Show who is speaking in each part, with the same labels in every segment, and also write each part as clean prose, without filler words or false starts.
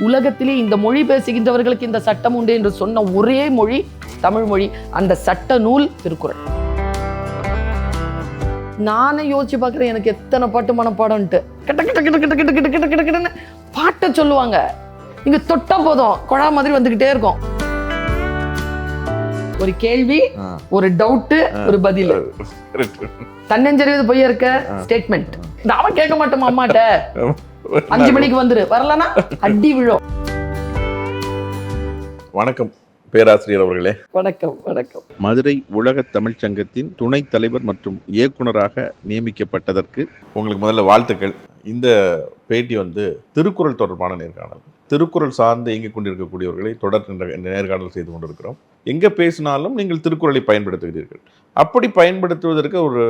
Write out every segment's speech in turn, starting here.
Speaker 1: உலகத்திலே இந்த மொழி பேசுகின்றவர்களுக்கு இந்த சட்டம் உண்டு என்று சொன்ன ஒரே மொழி தமிழ் மொழி. அந்த சட்ட நூல் திருக்குறள். நானே யோசிச்சு பார்க்குறேன், எனக்கு எத்தனை பாட்டு மனப்பாடம்ட்டு கிட்ட கிட்ட கிட்ட கிட்ட கிட்ட கிட்ட கிட்ட கிட்ட கிட்டன்னு பாட்டை சொல்லுவாங்க. இங்க தொட்டா போதும் குழா மாதிரி வந்துகிட்டே இருக்கும். ஒரு கேள்வி, ஒரு டவுட், ஒரு பதில். தன்னெஞ்சறிவது பொய்யா இருக்க ஸ்டேட்மெண்ட். அவன் கேட்க மாட்டோமா அம்மாட்ட, 5 மணிக்கு வந்துரு, வரலனா அடி விழும்.
Speaker 2: வணக்கம் பேராசிரியர் அவர்களே.
Speaker 1: வணக்கம். வணக்கம்.
Speaker 2: மதுரை உலக தமிழ்ச் சங்கத்தின் துணைத் தலைவர் மற்றும் இயக்குனராக நியமிக்கப்பட்டதற்கு உங்களுக்கு முதல்ல வாழ்த்துக்கள். இந்த பேட்டி திருக்குறள் தொடர்பான நேர்காணல். திருக்குறள் சார்ந்து இயங்கிக் கொண்டிருக்கக்கூடியவர்களை தொடர் நேர்காணல் செய்து கொண்டிருக்கிறோம். எங்கே பேசினாலும் நீங்கள் திருக்குறளை பயன்படுத்துகிறீர்கள். அப்படி பயன்படுத்துவதற்கு ஒரு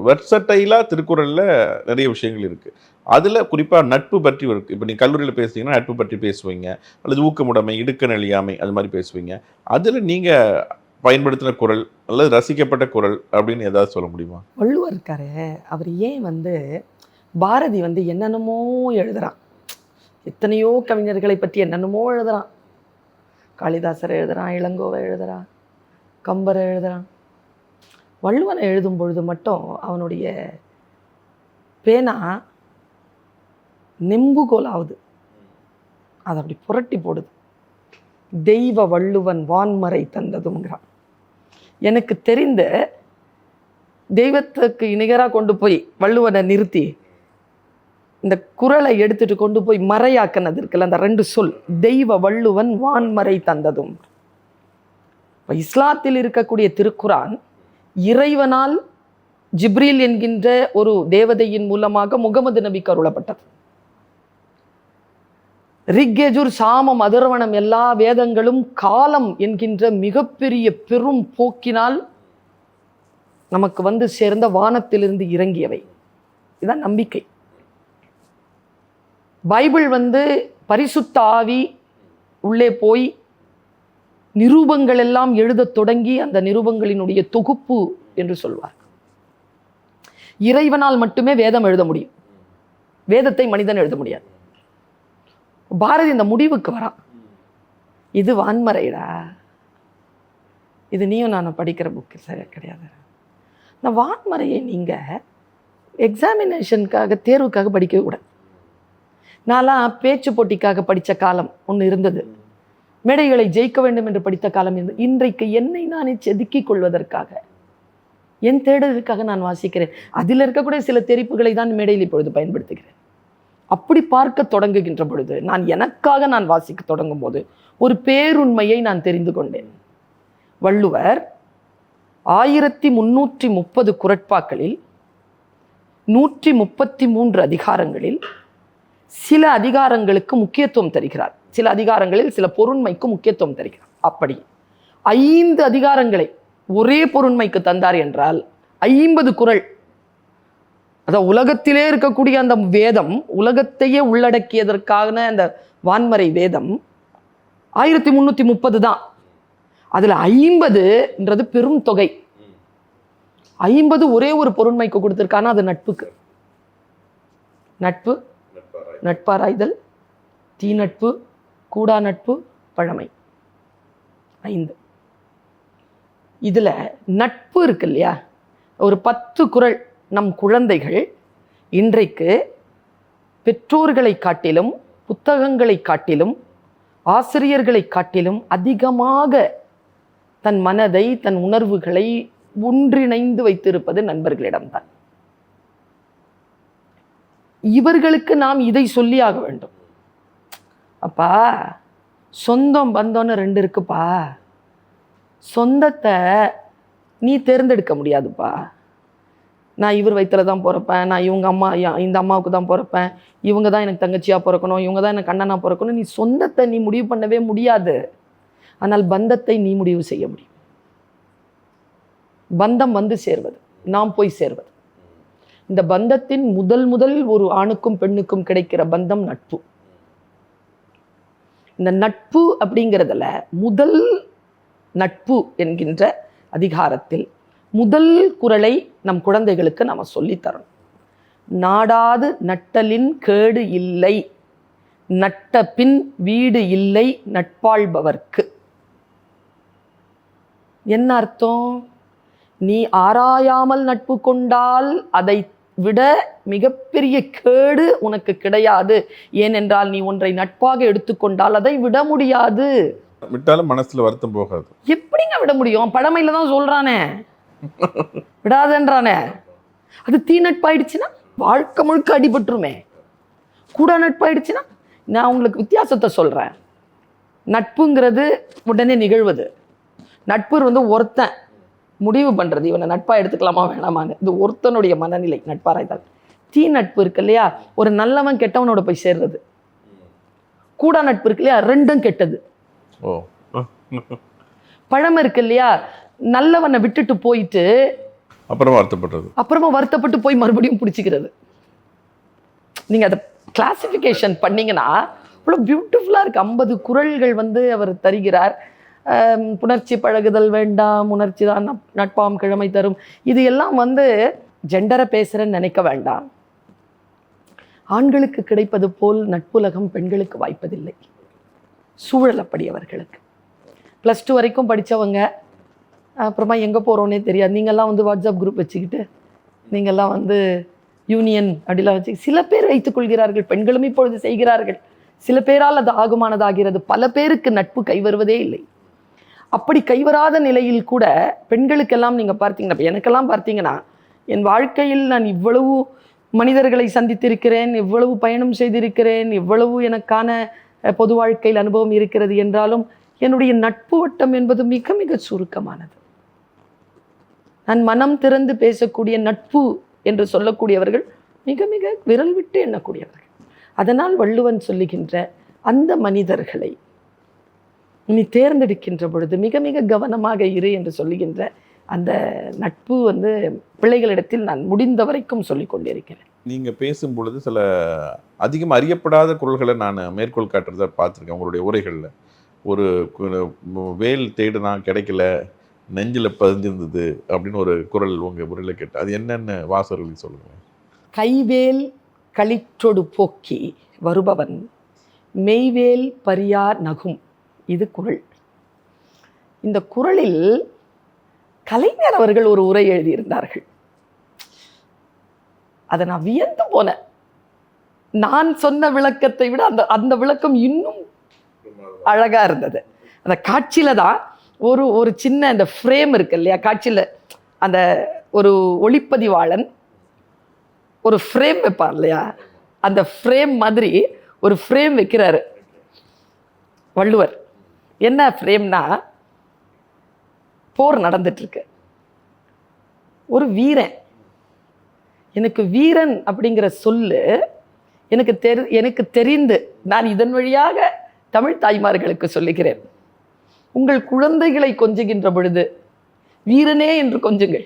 Speaker 2: வெர்சடைலாக திருக்குறளில் நிறைய விஷயங்கள் இருக்குது. அதில் குறிப்பாக நட்பு பற்றி இருக்குது. இப்போ நீங்கள் கல்லூரியில் பேசுனீங்கன்னா நட்பு பற்றி பேசுவீங்க, அல்லது ஊக்கமுடைமை, இடுக்க நெளியாமை, அது மாதிரி பேசுவீங்க. அதில் நீங்கள் பயன்படுத்தின குறள் அல்லது ரசிக்கப்பட்ட குறள் அப்படின்னு ஏதாவது சொல்ல முடியுமா?
Speaker 1: வள்ளுவர் இருக்காரு, அவர் ஏன் பாரதி என்னென்னமோ எழுதுறான், எத்தனையோ கவிஞர்களை பற்றி என்னென்னமோ எழுதுறான். காளிதாசரை எழுதுறான், இளங்கோவை எழுதுறான், கம்பரை எழுதுறான். வள்ளுவனை எழுதும் பொழுது மட்டும் அவனுடைய பேனா நெம்புகோல் ஆகுது, அதை அப்படி புரட்டி போடுது. தெய்வ வள்ளுவன் வான்மறை தந்ததுங்கிறான். எனக்கு தெரிந்த தெய்வத்துக்கு நிகராக கொண்டு போய் வள்ளுவனை நிறுத்தி இந்த குறளை எடுத்துட்டு கொண்டு போய் மறையாக்கினது இருக்குல்ல, அந்த 2 சொல், தெய்வ வள்ளுவன் வான்மறை தந்ததும். இப்போ இஸ்லாத்தில் இருக்கக்கூடிய திருக்குரான் இறைவனால் ஜிப்ரீல் என்கின்ற ஒரு தேவதையின் மூலமாக முகமது நபிக்கு அருளப்பட்டது. ரிக்கெஜுர் சாமம் அதர்வனம் எல்லா வேதங்களும் காலம் என்கின்ற மிகப்பெரிய பெரும் போக்கினால் நமக்கு சேர்ந்த வானத்திலிருந்து இறங்கியவை. இதுதான் நம்பிக்கை. பைபிள் பரிசுத்த ஆவி உள்ளே போய் நிரூபங்கள் எல்லாம் எழுதத் தொடங்கி அந்த நிரூபங்களினுடைய தொகுப்பு என்று சொல்வார். இறைவனால் மட்டுமே வேதம் எழுத முடியும், வேதத்தை மனிதன் எழுத முடியாது. பாரதி இந்த முடிவுக்கு வரான், இது வான்மறைடா, இது நீயும் நான் படிக்கிற புக்கு சரி கிடையாது. இந்த வான்மறையை நீங்கள் எக்ஸாமினேஷனுக்காக தேர்வுக்காக படிக்கவே கூடாது. நான்லாம் பேச்சு போட்டிக்காக படித்த காலம் ஒன்று இருந்தது, மேடைகளை ஜெயிக்க வேண்டும் என்று படித்த காலம் இருந்தது. இன்றைக்கு என்னை நானே செதுக்கிக் கொள்வதற்காக, என் தேடலுக்காக நான் வாசிக்கிறேன். அதில் இருக்கக்கூடிய சில தெரிப்புகளை தான் மேடையில் இப்பொழுது பயன்படுத்துகிறேன். அப்படி பார்க்க தொடங்குகின்ற பொழுது, எனக்காக நான் வாசிக்க தொடங்கும் போது ஒரு பேருண்மையை நான் தெரிந்து கொண்டேன். வள்ளுவர் 1330 குறட்பாக்களில் 133 அதிகாரங்களில் சில அதிகாரங்களுக்கு முக்கியத்துவம் தருகிறார், சில அதிகாரங்களில் சில பொருண்மைக்கு முக்கியத்துவம் தருகிறார். அப்படி 5 அதிகாரங்களை ஒரே பொருண்மைக்கு தந்தார் என்றால் 50 குறள், அதாவது உலகத்திலே இருக்கக்கூடிய அந்த வேதம், உலகத்தையே உள்ளடக்கியதற்கான அந்த வான்மறை வேதம் 1330 தான். அதில் 50ன்றது பெரும் தொகை. 50 ஒரே ஒரு பொருண்மைக்கு கொடுத்திருக்கானா, அது நட்புக்கு. நட்பு, நட்பாராய்தல், தீ நட்பு, கூடா நட்பு, பழமை, 5. இதில் நட்பு இருக்கு இல்லையா, ஒரு 10 குறள் நம் குழந்தைகள் இன்றைக்கு பெற்றோர்களை காட்டிலும், புத்தகங்களை காட்டிலும், ஆசிரியர்களை காட்டிலும் அதிகமாக தன் மனதை, தன் உணர்வுகளை ஒன்றிணைந்து வைத்திருப்பது நண்பர்களிடம்தான். இவர்களுக்கு நாம் இதை சொல்லி ஆக வேண்டும். அப்பா, சொந்தம் பந்தம்னு 2 இருக்குப்பா, சொந்தத்தை நீ தேர்ந்தெடுக்க முடியாதுப்பா. நான் இவர் வயிற்றுல தான் பிறப்பேன், நான் இவங்க அம்மா, இந்த அம்மாவுக்கு தான் பிறப்பேன், இவங்க தான் எனக்கு தங்கச்சியாக பிறக்கணும், இவங்க தான் எனக்கு அண்ணனா பிறக்கணும். நீ சொந்தத்தை நீ முடிவு பண்ணவே முடியாது. ஆனால் பந்தத்தை நீ முடிவு செய்ய முடியும். பந்தம் சேர்வது, நாம் போய் சேர்வது. இந்த பந்தத்தின் முதல் ஒரு ஆணுக்கும் பெண்ணுக்கும் கிடைக்கிற பந்தம் நட்பு. இந்த நட்பு அப்படிங்கிறதுல முதல் நட்பு என்கின்ற அதிகாரத்தில் முதல் குறளை நம் குழந்தைகளுக்கு நாம் சொல்லித்தரணும். நாடாது நட்டலின் கேடு இல்லை நட்ட பின் வீடு இல்லை நட்பாள்பவர்க்கு. என்ன அர்த்தம்? நீ ஆராயாமல் நட்பு கொண்டால் அதை விட மிகப்பெரிய கேடு உனக்கு கிடையாது. ஏனென்றால் நீ ஒன்றை நட்பாக எடுத்துக்கொண்டால் அதை விட முடியாது.
Speaker 2: விட்டாலும் மனசுல வருத்தம் போகாது.
Speaker 1: எப்படிங்க விட முடியும்? பழமையில தான் சொல்றானே விடாதன்றானே. அது தீ நட்பாயிடுச்சுன்னா வாழ்க்கை முழுக்க அடிபட்டுருமே. கூட நட்பாயிடுச்சுன்னா, நான் உங்களுக்கு வித்தியாசத்தை சொல்றேன். நட்புங்கிறது உடனே நிகழ்வது. நட்பு வந்து ஒருத்தன் முடிவு பண்றது, இவனை நட்பா எடுத்துக்கலாமா வேணாமான்னு. இது ஒருத்தனுடைய மனநிலை நட்பாராய்தால். தீ நட்பு இருக்கு இல்லையா, ஒரு நல்லவன் கெட்டவனோட போய் சேர்றது. கூட நட்பு இருக்கு இல்லையா, ரெண்டும் கெட்டது. பழமை இருக்கு இல்லையா, நல்லவனை விட்டுட்டு போயிட்டு அப்புறமா வருத்தப்பட்டு போய் மறுபடியும் பிடிச்சிக்கிறது. நீங்க அதை கிளாசிஃபிகேஷன் பண்ணீங்கன்னா இவ்வளோ பியூட்டிஃபுல்லாக இருக்கு. 50 குறள்கள் வந்து அவர் தருகிறார். புணர்ச்சி பழகுதல் வேண்டாம், உணர்ச்சி தான் நட்பாம் கிழமை தரும். இது எல்லாம் வந்து ஜெண்டரை பேசுறேன்னு நினைக்க வேண்டாம். ஆண்களுக்கு கிடைப்பது போல் நட்புலகம் பெண்களுக்கு வாய்ப்பதில்லை. சூழல் அப்படி அவர்களுக்கு. +2 வரைக்கும் படித்தவங்க, அப்புறமா எங்கே போகிறோன்னே தெரியாது. நீங்கள்லாம் வந்து வாட்ஸ்அப் குரூப் வச்சுக்கிட்டு, நீங்கள்லாம் வந்து யூனியன் அப்படிலாம் வச்சு சில பேர் வைத்துக் கொள்கிறார்கள். பெண்களும் இப்பொழுது செய்கிறார்கள். சில பேரால் அது ஆகுமானதாகிறது. பல பேருக்கு நட்பு கைவருவதே இல்லை. அப்படி கைவராத நிலையில் கூட பெண்களுக்கெல்லாம் நீங்கள் பார்த்தீங்கன்னா, எனக்கெல்லாம் பார்த்தீங்கன்னா, என் வாழ்க்கையில் நான் இவ்வளவு மனிதர்களை சந்தித்திருக்கிறேன், எவ்வளவு பயணம் செய்திருக்கிறேன், எவ்வளவு எனக்கான பொது வாழ்க்கையில் அனுபவம் இருக்கிறது என்றாலும் என்னுடைய நட்பு வட்டம் என்பது மிக மிக சுருக்கமானது. நான் மனம் திறந்து பேசக்கூடிய நட்பு என்று சொல்லக்கூடியவர்கள் மிக மிக விரல் விட்டு எண்ணக்கூடியவர்கள். அதனால் வள்ளுவன் சொல்லுகின்ற அந்த மனிதர்களை நீ தேர்ந்தெடுக்கின்ற பொழுது மிக மிக கவனமாக இரு என்று சொல்லுகின்ற அந்த நட்பு வந்து பிள்ளைகளிடத்தில் நான் முடிந்த வரைக்கும் சொல்லிக் கொண்டிருக்கிறேன்.
Speaker 2: நீங்கள் பேசும் பொழுது சில அதிகம் அறியப்படாத குரல்களை நான் மேற்கோள் காட்டுறதை பார்த்துருக்கேன் உங்களுடைய உரைகளில். ஒரு வேல் தேடுனா கிடைக்கல, நெஞ்சில் பதிஞ்சிருந்தது அப்படின்னு ஒரு குரல் உங்கள் முறையில் கேட்டு, அது என்னென்ன வாசகர்களுக்கு சொல்லுங்கள்.
Speaker 1: கைவேல் களிற்றொடு போக்கி வருபவன் மெய்வேல் பரியார் நகும். இது குறள். இந்த குறளில் கலைஞர் அவர்கள் ஒரு உரை எழுதியிருந்தார்கள். அதை நான் வியந்து போனேன். நான் சொன்ன விளக்கத்தை விட அந்த விளக்கம் இன்னும் அழகா இருந்தது. அந்த காட்சியில தான் ஒரு சின்ன அந்த ஃப்ரேம் இருக்கு இல்லையா, காட்சியில அந்த ஒரு ஒளிப்பதிவாளன் ஒரு ஃப்ரேம் வைப்பார் இல்லையா, அந்த ஃப்ரேம் மாதிரி ஒரு ஃப்ரேம் வைக்கிறாரு வள்ளுவர். என்ன ஃப்ரேம்னா, போர் நடந்துட்டு இருக்கு, ஒரு வீரன். எனக்கு வீரன் அப்படிங்கிற சொல்லு எனக்கு தெரிந்து நான் இதன் வழியாக தமிழ் தாய்மார்களுக்கு சொல்லுகிறேன். உங்கள் குழந்தைகளை கொஞ்சுகின்ற பொழுது வீரனே என்று கொஞ்சுங்கள்,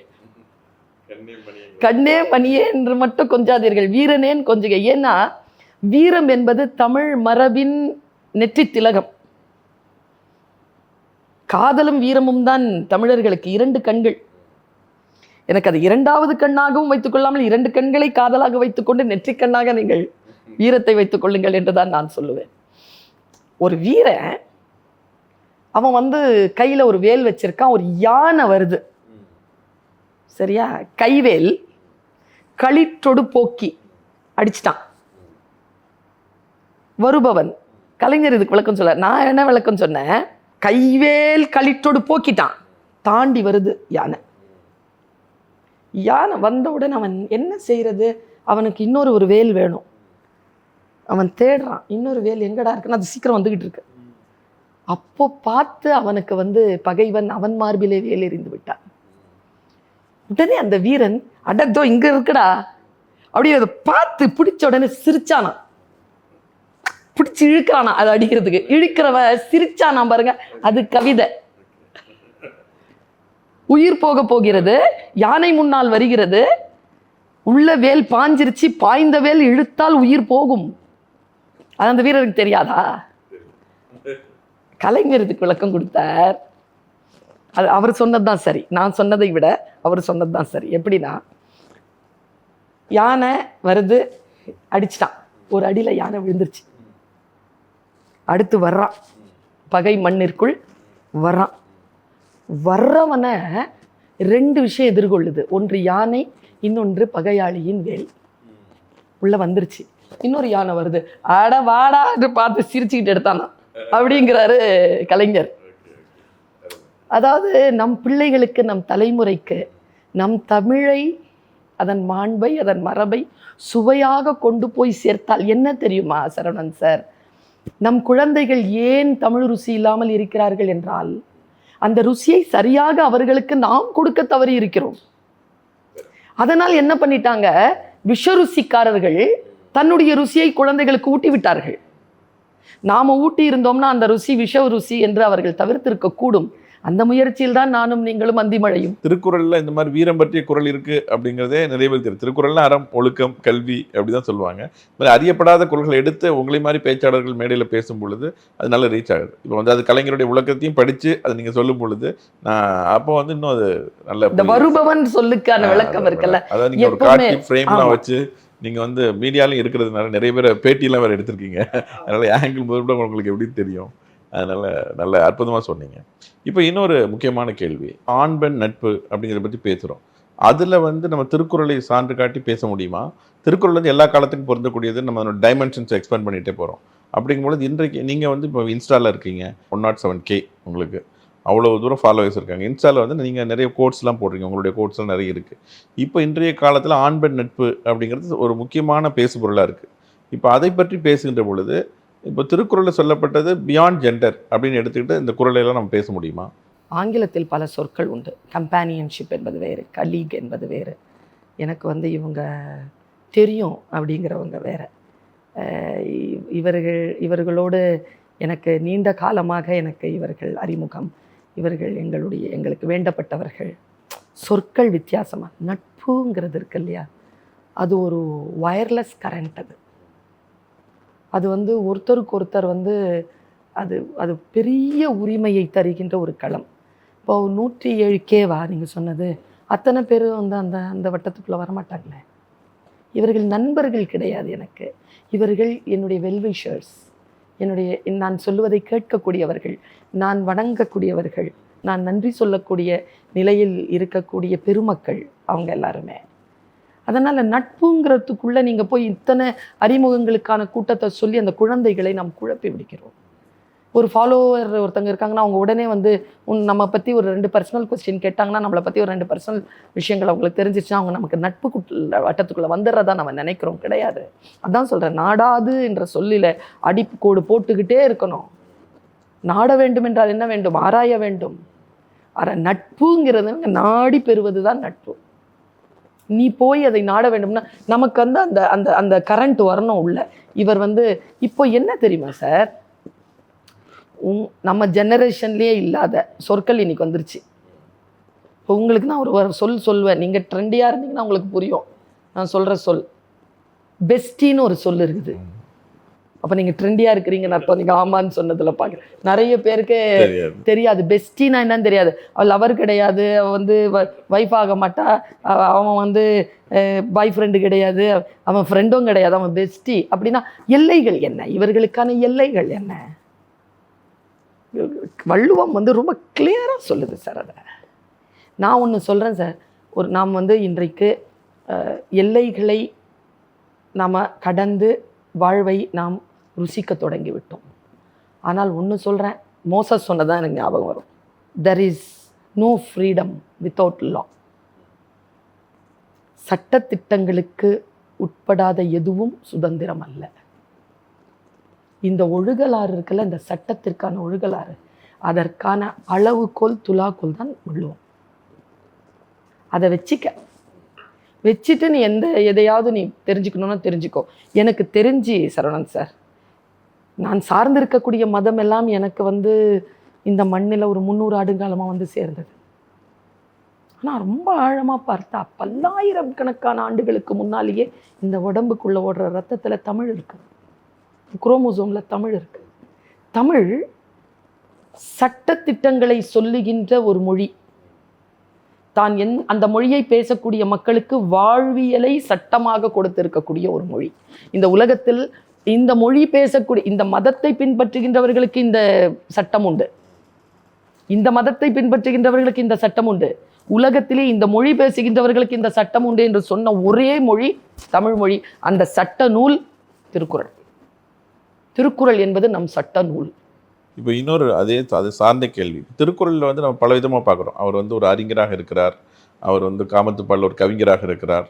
Speaker 1: கண்ணே மணியே என்று மட்டும் கொஞ்சாதீர்கள், வீரனேன்னு கொஞ்சுங்க. ஏன்னா வீரம் என்பது தமிழ் மரபின் நெற்றி திலகம். காதலும் வீரமும் தான் தமிழர்களுக்கு 2 கண்கள். எனக்கு அது 2வது கண்ணாகவும் வைத்துக் கொள்ளாமல் 2 கண்களை காதலாக வைத்துக்கொண்டு நெற்றிக் கண்ணாக நீங்கள் வீரத்தை வைத்துக் கொள்ளுங்கள் என்றுதான் நான் சொல்லுவேன். ஒரு வீரன் அவன் வந்து கையில ஒரு வேல் வச்சிருக்கான், ஒரு யானை வருது சரியா, கைவேல் களிற்றொடு போக்கி அடிச்சிட்டான். வருபவன், கலைஞர் இதுக்கு விளக்கம் சொல்ல, நான் என்ன விளக்கம் சொன்னேன், கைவேல் களிற்றொடு போக்கிட்டான், தாண்டி வருது யானை. யானை வந்தவுடன் அவன் என்ன செய்யறது, அவனுக்கு இன்னொரு வேல் வேணும். அவன் தேடுறான், இன்னொரு வேல் எங்கடா இருக்குன்னு, அது சீக்கிரம் வந்துகிட்டு இருக்கு. அப்போ பார்த்து அவனுக்கு வந்து பகைவன் அவன் மார்பிலே வேல் எறிந்து விட்டான். உடனே அந்த வீரன், அடத்தோ இங்க இருக்குடா அப்படி அதை பார்த்து பிடிச்ச உடனே சிரிச்சானா, பிடிச்சி இழுக்கிறானா, அதை அடிக்கிறதுக்கு. இழுக்கிறவ சிரிச்சானா பாருங்க, அது கவிதை. உயிர் போக போகிறது, யானை முன்னால் வருகிறது, உள்ள வேல் பாஞ்சிருச்சு, பாய்ந்த வேல் இழுத்தால் உயிர் போகும். அது அந்த வீரருக்கு தெரியாதா? கலைஞர் இதுக்கு விளக்கம் கொடுத்தார். அது அவர் சொன்னதுதான் சரி, நான் சொன்னதை விட அவர் சொன்னதுதான் சரி. எப்படின்னா, யானை வருது, அடிச்சிட்டான், ஒரு அடியில் யானை விழுந்துருச்சு. அடுத்து வர்றான், பகை மண்ணிற்குள் வர்றான். வர்றவனை 2 விஷயம் எதிர்கொள்ளுது. ஒன்று யானை, இன்னொன்று பகையாளியின் வேல். உள்ள வந்துருச்சு. இன்னொரு யானை வருது, அட வாடான்னு பார்த்து சிரிச்சுக்கிட்டு எடுத்தானா அப்படிங்கிறாரு கலைஞர். அதாவது நம் பிள்ளைகளுக்கு, நம் தலைமுறைக்கு நம் தமிழை, அதன் மாண்பை, அதன் மரபை சுவையாக கொண்டு போய் சேர்த்தால் என்ன தெரியுமா சரவணன் சார், நம் குழந்தைகள் ஏன் தமிழ் ருசி இல்லாமல் இருக்கிறார்கள் என்றால், அந்த ருசியை சரியாக அவர்களுக்கு நாம் கொடுக்க தவறி இருக்கிறோம். அதனால் என்ன பண்ணிட்டாங்க, விஷருசிக்காரர்கள் தன்னுடைய ருசியை குழந்தைகளுக்கு ஊட்டி விட்டார்கள். நாம ஊட்டி இருந்தோம்னா அந்த ருசி விஷ ருசி என்று அவர்கள் தவிர்த்திருக்க கூடும். அந்த முயற்சியில் தான் நானும் நீங்களும் அந்திமழையும்.
Speaker 2: திருக்குறள்ல இந்த மாதிரி வீரம் பற்றிய குறள் இருக்கு அப்படிங்கிறதே நிறைய பேர் தெரியும். திருக்குறள்ல அறம், ஒழுக்கம், கல்வி அப்படிதான் சொல்லுவாங்க. இந்த மாதிரி அறியப்படாத குறள்களை எடுத்து உங்களை மாதிரி பேச்சாளர்கள் மேடையில் பேசும் பொழுது அது நல்ல ரீச் ஆகுது. இப்போ வந்து அது கலைஞருடைய விளக்கத்தையும் படிச்சு அதை நீங்க சொல்லும் பொழுது அப்போ வந்து இன்னும் அது நல்ல
Speaker 1: இந்த வருபவன் சொல்லுக்கான விளக்கம் இருக்குல்ல,
Speaker 2: அதாவது நீங்க ஒரு காட்சி ஃப்ரேம்லாம் வச்சு நீங்க வந்து மீடியாலையும் இருக்கிறதுனால நிறைய பேர் பேட்டியெல்லாம் வேற எடுத்திருக்கீங்க. அதனால ஆங்கிள் முதல்ல உங்களுக்கு எப்படி தெரியும். அதனால நல்ல அற்புதமாக சொன்னீங்க. இப்போ இன்னொரு முக்கியமான கேள்வி, ஆண் பெண் நட்பு அப்படிங்கிறத பற்றி பேசுகிறோம். அதில் வந்து நம்ம திருக்குறளை சான்று காட்டி பேச முடியுமா? திருக்குறள் வந்து எல்லா காலத்துக்கும் பொருந்தக்கூடியது. நம்ம அதோட டைமென்ஷன்ஸ் எக்ஸ்பேண்ட் பண்ணிகிட்டே போகிறோம். அப்படிங்கும்போது இன்றைக்கு நீங்கள் வந்து இப்போ இன்ஸ்டாவில் இருக்கீங்க, 107K உங்களுக்கு அவ்வளோ தூரம் ஃபாலோவர்ஸ் இருக்காங்க. இன்ஸ்டாவில் வந்து நீங்கள் நிறைய கோட்ஸ்லாம் போடுறீங்க, உங்களுடைய கோட்ஸ்லாம் நிறைய இருக்குது. இப்போ இன்றைய காலத்தில் ஆண் பெண் நட்பு அப்படிங்கிறது ஒரு முக்கியமான பேசுபொருளாக இருக்குது. இப்போ அதை பற்றி பேசுகின்ற பொழுது இப்போ திருக்குறளில் சொல்லப்பட்டது பியாண்ட் ஜெண்டர் அப்படின்னு எடுத்துக்கிட்டு இந்த குறளையெல்லாம் நம்ம பேச முடியுமா?
Speaker 1: ஆங்கிலத்தில் பல சொற்கள் உண்டு. கம்பேனியன்ஷிப் என்பது வேறு, கலீக் என்பது வேறு. எனக்கு வந்து இவங்க தெரியும் அப்படிங்கிறவங்க வேறு. இவர்களோடு எனக்கு நீண்ட காலமாக எனக்கு இவர்கள் அறிமுகம், இவர்கள் எங்களுக்கு வேண்டப்பட்டவர்கள். சொற்கள் வித்தியாசமாக. நட்புங்கிறது இருக்கு இல்லையா, அது ஒரு வயர்லெஸ் கரண்ட். அது வந்து ஒருத்தருக்கு ஒருத்தர் வந்து அது பெரிய உரிமையை தருகின்ற ஒரு களம். இப்போ 107Kவா நீங்கள் சொன்னது, அத்தனை பேர் வந்து அந்த வட்டத்துக்குள்ளே வரமாட்டாங்களே. இவர்கள் நண்பர்கள் கிடையாது எனக்கு. இவர்கள் என்னுடைய வெல்விஷர்ஸ், நான் சொல்லுவதை கேட்கக்கூடியவர்கள், நான் வணங்கக்கூடியவர்கள், நான் நன்றி சொல்லக்கூடிய நிலையில் இருக்கக்கூடிய பெருமக்கள் அவங்க எல்லாருமே. அதனால் நட்புங்கிறதுக்குள்ளே நீங்கள் போய் இத்தனை அறிமுகங்களுக்கான கூட்டத்தை சொல்லி அந்த குழந்தைகளை நாம் குழப்பி விடுக்கிறோம். ஒரு ஃபாலோவர் ஒருத்தங்க இருக்காங்கன்னா அவங்க உடனே வந்து நம்ம பற்றி ஒரு 2 பர்சனல் கொஸ்டின் கேட்டாங்கன்னா, நம்மளை பற்றி ஒரு 2 பர்சனல் விஷயங்கள் அவங்களுக்கு தெரிஞ்சிச்சுன்னா அவங்க நமக்கு நட்பு வட்டத்துக்குள்ளே வந்துடுறதா நம்ம நினைக்கிறோம். கிடையாது. அதான் சொல்கிறேன், நாடாது என்ற சொல்லில் அடிக்கோடு போட்டுக்கிட்டே இருக்கணும். நாட வேண்டும் என்றால் என்ன வேண்டும்? ஆராய வேண்டும். நட்புங்கிறது நாடி பெறுவது தான் நட்பு. நீ போய் அதை நாட வேண்டும்னா நமக்கு வந்து அந்த அந்த அந்த கரண்ட் வரணும் உள்ள. இவர் வந்து இப்போ என்ன தெரியுமா சார், நம்ம ஜெனரேஷன்லேயே இல்லாத சொற்கள் இன்னைக்கு வந்துருச்சு. இப்போ உங்களுக்கு நான் ஒரு சொல்லுவேன், நீங்கள் ட்ரெண்டியாக இருந்தீங்கன்னா உங்களுக்கு புரியும். நான் சொல்கிற சொல் பெஸ்டின்னு ஒரு சொல் இருக்குது. அப்போ நீங்கள் ட்ரெண்டியாக இருக்கிறீங்கன்னு அர்த்தம். நீங்கள் ஆமான்னு சொன்னதில் பார்க்குறேன். நிறைய பேருக்கு தெரியாது பெஸ்டின்னா என்னன்னு தெரியாது. அவள் லவர் கிடையாது, அவள் வந்து வைஃப் ஆக மாட்டா, அவன் வந்து பாய் ஃப்ரெண்டு கிடையாது, அவன் ஃப்ரெண்டும் கிடையாது, அவன் பெஸ்டி. அப்படின்னா எல்லைகள் என்ன? இவர்களுக்கான எல்லைகள் என்ன? வள்ளுவம் வந்து ரொம்ப கிளியராக சொல்லுது சார். அதை நான் ஒன்று சொல்கிறேன் சார், நாம் வந்து இன்றைக்கு எல்லைகளை நாம் கடந்து வாழ்வை நாம் ருசிக்க தொடங்கி விட்டோம். ஆனால் ஒன்று சொல்கிறேன், மோசஸ் சொன்னதான் எனக்கு ஞாபகம் வரும். There is no freedom without law. சட்டத்திட்டங்களுக்கு உட்படாத எதுவும் சுதந்திரம் அல்ல. இந்த ஒழுகலாறு இருக்குல்ல, இந்த சட்டத்திற்கான ஒழுகலாறு, அதற்கான அளவுகோல் துலாக்கோல் தான் வள்ளுவம். அதை வச்சுட்டு நீ எதையாவது நீ தெரிஞ்சுக்கணும்னா தெரிஞ்சுக்கோ. எனக்கு தெரிஞ்சு சரவணன் சார், நான் சார்ந்திருக்கக்கூடிய மதம் எல்லாம் எனக்கு வந்து இந்த மண்ணில் ஒரு 300 ஆண்டுகாலமாக வந்து சேர்ந்தது. ஆனால் ரொம்ப ஆழமாக பார்த்தா பல்லாயிரக்கணக்கான ஆண்டுகளுக்கு முன்னாலேயே இந்த உடம்புக்குள்ளே ஓடுற ரத்தத்தில் தமிழ் இருக்குது, குரோமோசோமில் தமிழ் இருக்குது. தமிழ் சட்டத்திட்டங்களை சொல்லுகின்ற ஒரு மொழி. தான் அந்த மொழியை பேசக்கூடிய மக்களுக்கு வாழ்வியலை சட்டமாக கொடுத்திருக்கக்கூடிய ஒரு மொழி. இந்த உலகத்தில் இந்த மொழி பேசக்கூடிய இந்த மதத்தை பின்பற்றுகின்றவர்களுக்கு இந்த சட்டம் உண்டு, இந்த மதத்தை பின்பற்றுகின்றவர்களுக்கு இந்த சட்டம் உண்டு, உலகத்திலே இந்த மொழி பேசுகின்றவர்களுக்கு இந்த சட்டம் உண்டு என்று சொன்ன ஒரே மொழி தமிழ் மொழி. அந்த சட்ட நூல் திருக்குறள். திருக்குறள் என்பது நம் சட்ட நூல்.
Speaker 2: இப்போ இன்னொரு அது சார்ந்த கேள்வி. திருக்குறளில் வந்து நம்ம பல விதமாக பார்க்குறோம். அவர் வந்து ஒரு அறிஞராக இருக்கிறார், அவர் வந்து காமத்துப்பால் ஒரு கவிஞராக இருக்கிறார்,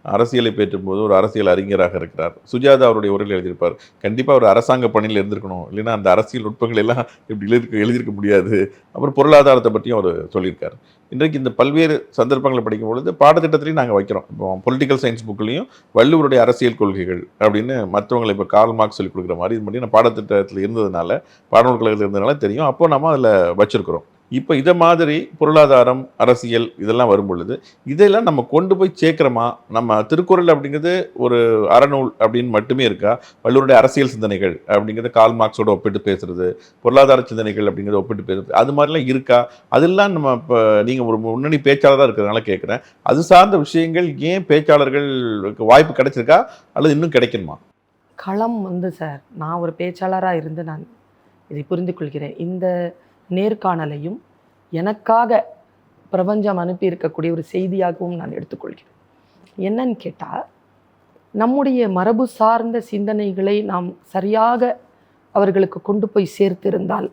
Speaker 2: அரசியலை பேற்றும்போது ஒரு அரசியல் அறிஞராக இருக்கிறார். சுஜாதா அவருடைய உரையில் எழுதியிருப்பார், கண்டிப்பாக ஒரு அரசாங்க பணியில் இருந்திருக்கணும், இல்லைன்னா அந்த அரசியல் நுட்பங்கள் எல்லாம் இப்படி எழுதியிருக்க முடியாது. அப்புறம் பொருளாதாரத்தை பற்றியும் அவர் சொல்லியிருக்கார். இன்றைக்கு இந்த பல்வேறு சந்தர்ப்பங்களை படிக்கும் பொழுது பாடத்திட்டத்திலையும் நாங்கள் வைக்கிறோம். இப்போ பொலிட்டிக்கல் சயின்ஸ் புக்லையும் வள்ளுவருடைய அரசியல் கொள்கைகள் அப்படின்னு மற்றவங்களை இப்போ கார்ல் மார்க்ஸ் சொல்லிக் கொடுக்குற மாதிரி இது பண்ணி நான் பாடத்திட்டத்தில் இருந்ததுனால, பாடநூல் கழகத்தில் இருந்ததுனால தெரியும். அப்போ நம்ம அதில் வச்சுருக்கிறோம். இப்போ இதை மாதிரி பொருளாதாரம், அரசியல் இதெல்லாம் வரும் பொழுது இதெல்லாம் நம்ம கொண்டு போய் சேர்க்குறோமா? நம்ம திருக்குறள் அப்படிங்கிறது ஒரு அறநூல் அப்படின்னு மட்டுமே இருக்கா? வள்ளுவருடைய அரசியல் சிந்தனைகள் அப்படிங்கிறத கார்ல் மார்க்ஸோட ஒப்பிட்டு பேசுறது, பொருளாதார சிந்தனைகள் அப்படிங்கிறத ஒப்பிட்டு பேசுறது, அது மாதிரிலாம் இருக்கா? அதெல்லாம் நம்ம இப்போ நீங்கள் ஒரு முன்னணி பேச்சாளராக இருக்கிறதுனால கேட்குறேன், அது சார்ந்த விஷயங்கள் ஏன் பேச்சாளர்களுக்கு வாய்ப்பு கிடைச்சிருக்கா அல்லது இன்னும் கிடைக்கணுமா?
Speaker 1: களம் வந்து சார், நான் ஒரு பேச்சாளராக இருந்து நான் இதை புரிந்து கொள்கிறேன். இந்த நேர்காணலையும் எனக்காக பிரபஞ்சம் அனுப்பி இருக்கக்கூடிய ஒரு செய்தியாகவும் நான் எடுத்துக்கொள்கிறேன். என்னன்னு கேட்டால், நம்முடைய மரபு சார்ந்த சிந்தனைகளை நாம் சரியாக அவர்களுக்கு கொண்டு போய் சேர்த்திருந்தால்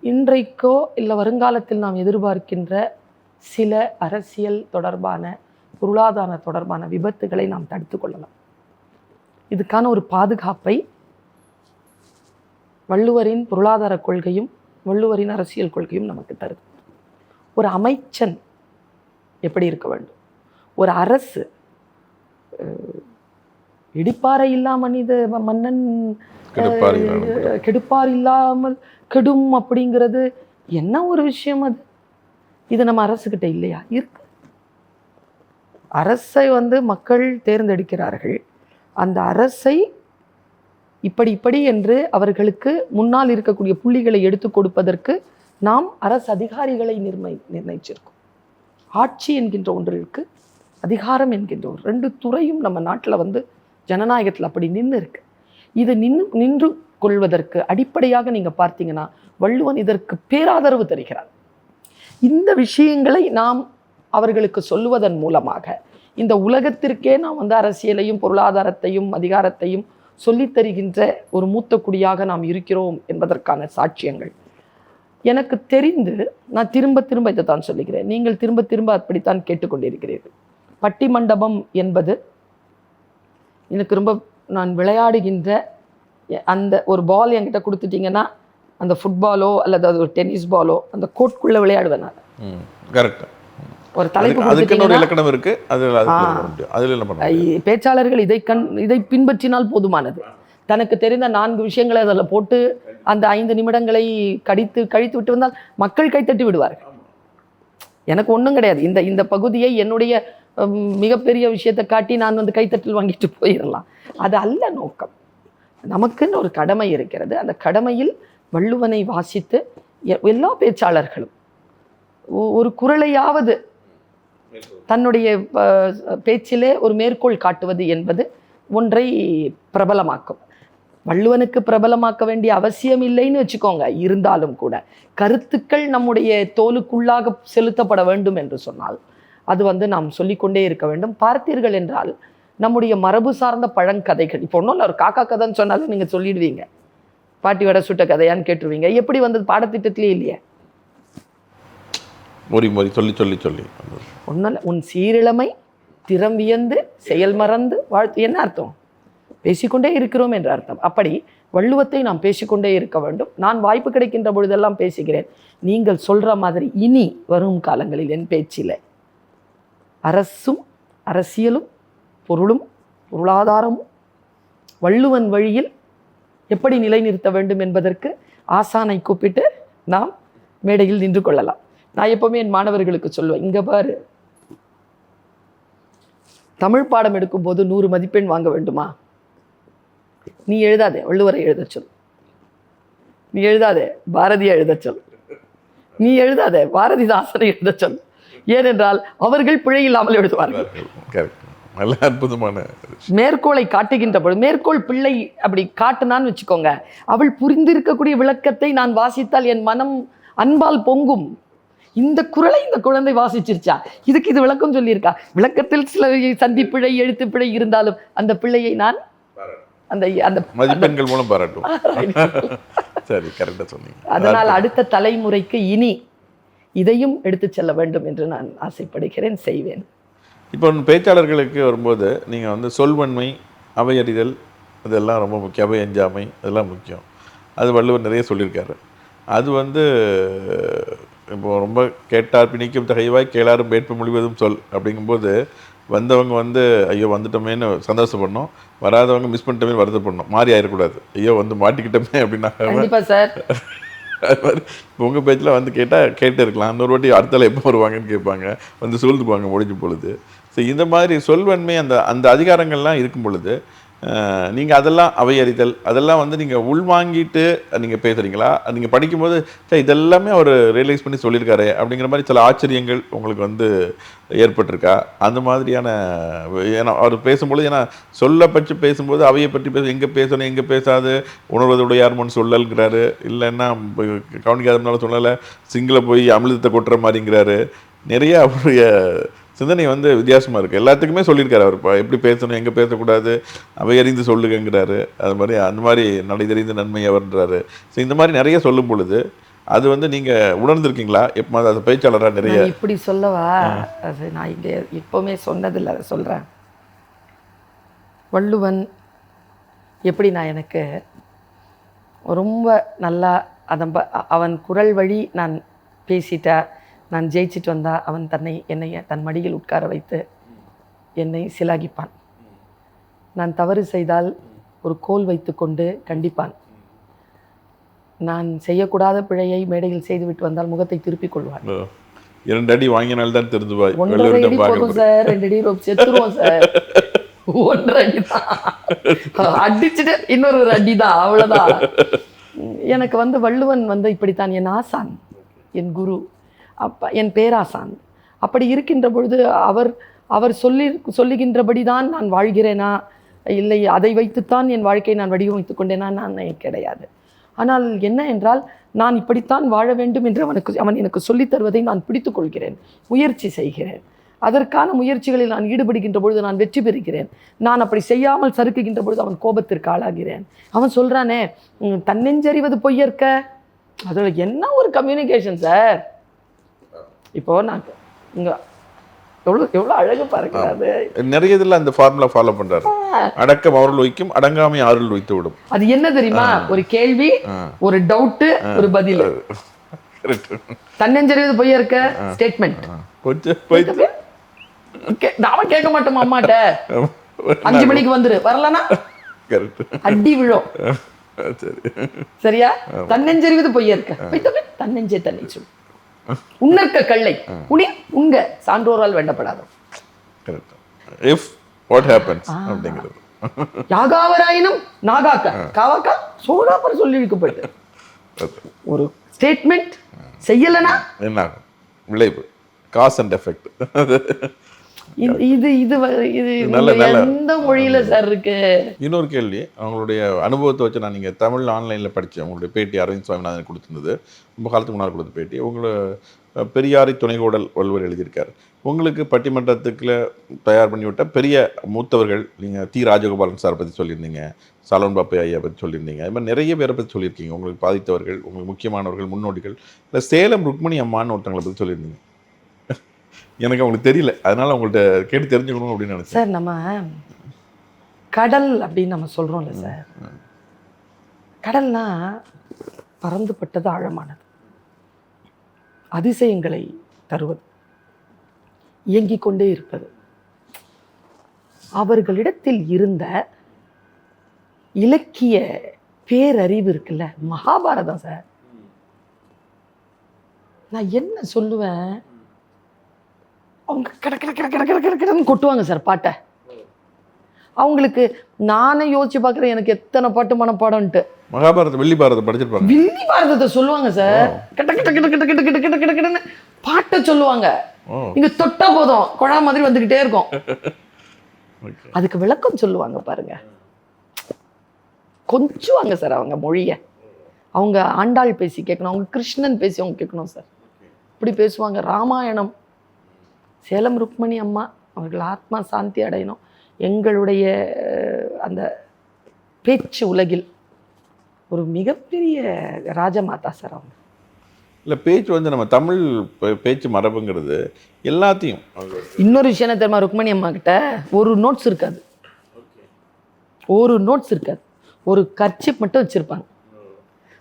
Speaker 1: இன்றைக்கோ இல்லை வருங்காலத்தில் நாம் எதிர்பார்க்கின்ற சில அரசியல் தொடர்பான, பொருளாதார தொடர்பான விபத்துகளை நாம் தடுத்து கொள்ளலாம். இதுக்கான ஒரு பாதுகாப்பை வள்ளுவரின் பொருளாதார கொள்கையும் வள்ளுவரின் அரசியல் கொள்கையும் நமக்கு தருது. ஒரு அமைச்சன் எப்படி இருக்க வேண்டும், ஒரு அரசு இடிப்பாறை இல்லாமல் மன்னன் கெடுப்பார் இல்லாமல் கெடும் அப்படிங்கிறது என்ன ஒரு விஷயம்? இது நம்ம அரசுகிட்ட இல்லையா? இருக்கு. அரசை மக்கள் தேர்ந்தெடுக்கிறார்கள். அந்த அரசை இப்படி என்று அவர்களுக்கு முன்னால் இருக்கக்கூடிய புள்ளிகளை எடுத்து கொடுப்பதற்கு நாம் அரசு அதிகாரிகளை நிர்ணயிச்சிருக்கோம். ஆட்சி என்கின்ற ஒன்று இருக்கு, அதிகாரம் என்கின்ற ஒரு 2 துறையும் நம்ம நாட்டில் ஜனநாயகத்தில் அப்படி இருக்கு. இது நின்று கொள்வதற்கு அடிப்படையாக நீங்கள் பார்த்தீங்கன்னா வள்ளுவன் இதற்கு பேராதரவு தருகிறார். இந்த விஷயங்களை நாம் அவர்களுக்கு சொல்லுவதன் மூலமாக இந்த உலகத்திற்கே நாம் அரசியலையும் பொருளாதாரத்தையும் அதிகாரத்தையும் சொல்லித் தருகின்ற ஒரு மூத்த குடியாக நாம் இருக்கிறோம் என்பதற்கான சாட்சியங்கள் எனக்கு தெரிந்து நான் திரும்ப திரும்ப இதை தான் சொல்லுகிறேன். நீங்கள் திரும்ப திரும்ப அப்படித்தான் கேட்டுக்கொண்டிருக்கிறீர்கள். பட்டி மண்டபம் என்பது எனக்கு ரொம்ப, நான் விளையாடுகின்ற அந்த ஒரு பால் என்கிட்ட கொடுத்துட்டீங்கன்னா அந்த ஃபுட்பாலோ அல்லது அது ஒரு டென்னிஸ் பாலோ அந்த கோர்ட்குள்ளே விளையாடுவேன் நான்.
Speaker 2: கரெக்ட்.
Speaker 1: ஒரு தலைப்பு
Speaker 2: இலக்கணம் இருக்கு.
Speaker 1: பேச்சாளர்கள் இதை பின்பற்றினால் போதுமானது. தனக்கு தெரிந்த 4 விஷயங்களை அதில் போட்டு அந்த 5 நிமிடங்களை கழித்து விட்டு வந்தால் மக்கள் கைத்தட்டி விடுவார்கள். எனக்கு ஒன்றும் கிடையாது. இந்த பகுதியை என்னுடைய மிகப்பெரிய விஷயத்தை காட்டி நான் கைத்தட்டல் வாங்கிட்டு போயிடலாம். அது அல்ல நோக்கம். நமக்குன்னு ஒரு கடமை இருக்கிறது. அந்த கடமையில் வள்ளுவனை வாசித்து எல்லா பேச்சாளர்களும் ஒரு குறளையாவது தன்னுடைய பேச்சிலே ஒரு மேற்கோள் காட்டுவது என்பது ஒன்றை பிரபலமாக்கும். வள்ளுவனுக்கு பிரபலமாக்க வேண்டிய அவசியம் இல்லைன்னு வச்சுக்கோங்க. இருந்தாலும் கூட கருத்துக்கள் நம்முடைய தோலுக்குள்ளாக செலுத்தப்பட வேண்டும் என்று சொன்னால் அது நாம் சொல்லிக்கொண்டே இருக்க வேண்டும். பார்த்தீர்கள் என்றால் நம்முடைய மரபு சார்ந்த பழங்கதைகள், இப்போ ஒன்றும் இல்லை, ஒரு காக்கா கதைன்னு சொன்னாலும் நீங்கள் சொல்லிடுவீங்க, பாட்டி வடை சுட்ட கதையான்னு கேட்டுருவீங்க. எப்படி பாடத்திட்டத்திலே இல்லையே,
Speaker 2: சொல்லி
Speaker 1: ஒன்றும் இல்லை. உன் சீரிழமை திறம் வியந்து செயல் மறந்து வாழ்த்து, என்ன அர்த்தம்? பேசிக்கொண்டே இருக்கிறோம் என்ற அர்த்தம். அப்படி வள்ளுவத்தை நாம் பேசிக்கொண்டே இருக்க வேண்டும். நான் வாய்ப்பு கிடைக்கின்ற பொழுதெல்லாம் பேசுகிறேன். நீங்கள் சொல்கிற மாதிரி இனி வரும் காலங்களில் என் பேச்சில் அரசும் அரசியலும் பொருளும் பொருளாதாரமும் வள்ளுவன் வழியில் எப்படி நிலைநிறுத்த வேண்டும் என்பதற்கு ஆசானை கூப்பிட்டு நாம் மேடையில் நின்று கொள்ளலாம். நான் எப்பவுமே என் மாணவர்களுக்கு சொல்லுவேன், இங்கே பாரு, தமிழ் பாடம் எடுக்கும்போது 100 மதிப்பெண் வாங்க வேண்டுமா? நீ எழுதாதே, வள்ளுவரை எழுத சொல். நீ எழுதாதே, பாரதியை எழுத சொல். நீ எழுதாதே, பாரதிதாசனை எழுத சொல். ஏனென்றால் அவர்கள் பிழை இல்லாமல் எழுதுவார்கள்.
Speaker 2: நல்ல அற்புதமான
Speaker 1: மேற்கோளை காட்டுகின்ற பொழுது, மேற்கோள் பிள்ளை அப்படி காட்டுனான்னு வச்சுக்கோங்க, அவள் புரிந்திருக்கக்கூடிய விளக்கத்தை நான் வாசித்தால் என் மனம் அன்பால் பொங்கும். இந்த குறளை இந்த குழந்தை வாசிச்சிருச்சா, இதுக்கு இது விளக்கம் சொல்லியிருக்கா. விளக்கத்தில் சில சந்திப்பிழை எழுத்துப்பிழை இருந்தாலும் அந்த பிள்ளையை நான் அந்த அந்த
Speaker 2: மதிப்பெண்கள் மூலம் பாராட்டும். சரி, கரெக்டா சொன்னீங்க.
Speaker 1: அதனால் அடுத்த தலைமுறைக்கு இனி இதையும் எடுத்து செல்ல வேண்டும் என்று நான் ஆசைப்படுகிறேன், செய்வேன்.
Speaker 2: இப்போ பேச்சாளர்களுக்கு வரும்போது நீங்கள் வந்து சொல்வன்மை, அவையறிதல் இதெல்லாம் ரொம்ப முக்கியம். அவை அஞ்சாமை இதெல்லாம் முக்கியம். அது வள்ளுவர் நிறைய சொல்லியிருக்காரு. அது வந்து இப்போ ரொம்ப கேட்டார் பிணிக்கும் தகைவாய் கேளாரும் வேட்பு மொழிவதும் சொல் அப்படிங்கும்போது வந்தவங்க வந்து ஐயோ வந்துட்டோமேன்னு சந்தோஷப்படணும், வராதவங்க மிஸ் பண்ணிட்டோமே வருத்தப்படணும், மாறி ஆயிடக்கூடாது. ஐயோ வந்து மாட்டிக்கிட்டோமே அப்படின்னா
Speaker 1: கண்டிப்பா சார்.
Speaker 2: அது மாதிரி இப்போ உங்கள் பேச்சில் வந்து கேட்டால் கேட்டு இருக்கலாம், இன்னொரு வாட்டி அடுத்தால எப்போ வருவாங்கன்னு கேட்பாங்க, வந்து சொல்லிட்டுப்பாங்க முடிஞ்ச பொழுது. ஸோ இந்த மாதிரி சொல்வன்மை அந்த அந்த அதிகாரங்கள்லாம் இருக்கும் பொழுது நீங்கள் அதெல்லாம் அவையறிதல் அதெல்லாம் வந்து நீங்கள் உள்வாங்கிட்டு நீங்கள் பேசுகிறீங்களா? நீங்கள் படிக்கும்போது சார் இதெல்லாமே அவர் ரியலைஸ் பண்ணி சொல்லியிருக்காரு அப்படிங்கிற மாதிரி சில ஆச்சரியங்கள் உங்களுக்கு வந்து ஏற்பட்டிருக்கா? அந்த மாதிரியான ஏன்னா அவர் பேசும்பொழுது, ஏன்னா சொல்ல பற்றி பேசும்போது அவையை பற்றி எங்கே பேசணும் எங்கே பேசாது, உணர்வதோட யாருமோன்னு சொல்லலுங்கிறாரு, இல்லைன்னா கவனிக்காதனால சொல்லலை, சிங்கில் போய் அமிர்தத்தை கொட்டுற மாதிரிங்கிறாரு. நிறைய அவருடைய சிந்தனை வந்து வித்தியாசமாக இருக்குது. எல்லாத்துக்குமே சொல்லியிருக்காரு அவர் எப்படி பேசணும் எங்கே பேசக்கூடாது, அவை அறிந்து சொல்லுங்கிறாரு. அது மாதிரி அந்த மாதிரி நடை தெரிந்து நன்மை அவர்ன்றாரு. ஸோ இந்த மாதிரி நிறைய சொல்லும் பொழுது அது வந்து நீங்கள் உணர்ந்திருக்கீங்களா? எப்போ அது பேச்சாளராக நிறைய
Speaker 1: இப்படி சொல்லவா, அது நான் இங்கே எப்போவுமே சொன்னதில்லை, அதை சொல்கிறேன். வள்ளுவன் எப்படி நான் எனக்கு ரொம்ப நல்லா அவன் குரல் வழி நான் பேசிட்டா, நான் ஜெயிச்சிட்டு வந்தா அவன் என்னை தன் மடியில் உட்கார வைத்து என்னை சிலாகிப்பான். நான் தவறு செய்தால் ஒரு கோல் வைத்து கொண்டு கண்டிப்பான். நான் செய்யக்கூடாத பிழையை மேடையில் செய்துவிட்டு வந்தால் முகத்தை திருப்பிக் கொள்வான்.
Speaker 2: 2 அடி வாங்கினால்தான் தெரிஞ்சுவாய்.
Speaker 1: 1.5 அடி போதும் சார், 2 அடி செத்துருவோம் சார். 1.5 அடி தான் அடிச்சுட்டு இன்னொரு அடி தான், அவ்வளோதான். எனக்கு வந்து வள்ளுவன் வந்து இப்படித்தான் என் ஆசான், என் குரு, என் பேராசான். அப்படி இருக்கின்ற பொழுது அவர் சொல்லுகின்றபடி தான் நான் வாழ்கிறேனா, இல்லை அதை வைத்துத்தான் என் வாழ்க்கையை நான் வடிவமைத்துக் கொண்டேனா? நான் கிடையாது. ஆனால் என்ன என்றால், நான் இப்படித்தான் வாழ வேண்டும் என்று அவன் எனக்கு சொல்லித் தருவதை நான் பிடித்து கொள்கிறேன், முயற்சி செய்கிறேன். அதற்கான முயற்சிகளில் நான் ஈடுபடுகின்ற பொழுது நான் வெற்றி பெறுகிறேன். நான் அப்படி செய்யாமல் சறுக்குகின்ற பொழுது அவன் கோபத்திற்கு ஆளாகிறேன். அவன் சொல்கிறானே, தன்னெஞ்சறிவது பொய்யற்க, அதோட என்ன ஒரு கம்யூனிகேஷன் சார். இப்போ நான் இங்கே எவ்வளோ அழகு பாருங்க.
Speaker 2: நிறைய இதில் அந்த ஃபார்முலா ஃபாலோ பண்றாரு. அடக்கம் அவர்கள் வைக்கும், அடங்காமை ஆறுள் வைத்து விடும். அது
Speaker 1: என்ன தெரியுமா? ஒரு கேள்வி, ஒரு டவுட், ஒரு பதில். தன்னெஞ்சறிவது பொய்யா இருக்க ஸ்டேட்மெண்ட். நான் கேட்க மாட்டோம் அம்மாட்ட, 5 மணிக்கு வந்துரு, வரலனா அடி விழும். சரியா? தன்னெஞ்சறிவது பொய்யா இருக்க, தன்னெஞ்சே தன்னை சொல், உன்னற்க கல்லை உங்க சான்றோரால் வேண்டப்படாத.
Speaker 2: if what happens அப்படிங்கிறது
Speaker 1: யாகாவராயினும் நாகாக்க காவாக்கா சோடாப்பர் சொல்லி வைக்கப்பட்டு ஒரு ஸ்டேட்மெண்ட் செய்யலனா
Speaker 2: என்ன ஆகும்? விளைவு, காஸ் அண்ட் எஃபெக்ட்.
Speaker 1: இது இது இது எந்த மொழியில சார் இருக்கு?
Speaker 2: இன்னொரு கேள்வி, அவங்களுடைய அனுபவத்தை வச்சு நான் நீங்கள் தமிழ் ஆன்லைனில் படித்தேன். உங்களுடைய பேட்டி அரவிந்த் சுவாமிநாதன் கொடுத்துருந்தது, ரொம்ப காலத்துக்கு முன்னால் கொடுத்த பேட்டி. உங்களை பெரியாரை துணைகோடல் வள்ளுவர் எழுதியிருக்கார். உங்களுக்கு பட்டிமன்றத்துக்குள்ள தயார் பண்ணி விட்ட பெரிய மூத்தவர்கள், நீங்கள் தி ராஜகோபாலன் சார் பற்றி சொல்லியிருந்தீங்க, சலோன் பாப்பே ஐயா பற்றி சொல்லியிருந்தீங்க, அது மாதிரி நிறைய பேரை பற்றி சொல்லியிருக்கீங்க. உங்களுக்கு பாதித்தவர்கள், உங்களுக்கு முக்கியமானவர்கள், முன்னோடிகள். இல்லை சேலம் ருக்மணி அம்மான்னு ஒருத்தவங்களை பற்றி சொல்லியிருந்தீங்க. எனக்கு அவங்களுக்கு தெரியல, அதனால அவங்கள்ட்ட கேட்டு தெரிஞ்சுக்கணும் அப்படின்னு நினைச்சேன்.
Speaker 1: சார், நம்ம கடல் அப்படின்னு நம்ம சொல்கிறோம்ல சார், கடல்னா பறந்துபட்டது, ஆழமானது, அதிசயங்களை தருவது, இயங்கிக் கொண்டே இருப்பது. அவர்களிடத்தில் இருந்த இலக்கிய பேரறிவு இருக்குல்ல, மகாபாரதம் சார். நான் என்ன சொல்லுவேன், அவங்க கடன்னு கொட்டுவாங்க சார் பாட்டை. அவங்களுக்கு நானே யோசிச்சு பார்க்குறேன், எனக்கு எத்தனை பாட்டு மனப்பாடம்ட்டு.
Speaker 2: மகாபாரதம், வில்லி பாரதம் படிச்சிருப்பாங்க.
Speaker 1: வில்லி பாரதத்தை சொல்லுவாங்க சார், கிட்ட கிட்ட கிட்ட கிட்ட கிட்ட கிட்ட கிட்ட கிட்டன்னு பாட்டை சொல்லுவாங்க. நீங்க தொட்டா போதும் குழா மாதிரி வந்துகிட்டே இருக்கும். அதுக்கு விளக்கம் சொல்லுவாங்க பாருங்க, கொஞ்சுவாங்க சார் அவங்க மொழியை. அவங்க ஆண்டாள் பேசி கேட்கணும், அவங்க கிருஷ்ணன் பேசி அவங்க கேட்கணும் சார். இப்படி பேசுவாங்க. ராமாயணம், சேலம் ருக்மணி அம்மா அவர்கள் ஆத்மா சாந்தி அடையணும். எங்களுடைய அந்த பேச்சு உலகில் ஒரு மிகப்பெரிய ராஜமாதா சார் அவங்க.
Speaker 2: இல்லை, பேச்சு வந்து நம்ம தமிழ் பேச்சு மரபுங்கிறது எல்லாத்தையும்.
Speaker 1: இன்னொரு விஷயம் என்ன தெரியுமா, ருக்மணி அம்மா கிட்ட ஒரு நோட்ஸ் இருக்காது, ஒரு நோட்ஸ் இருக்காது. ஒரு கர்ச்சிப் மட்டும் வச்சுருப்பாங்க.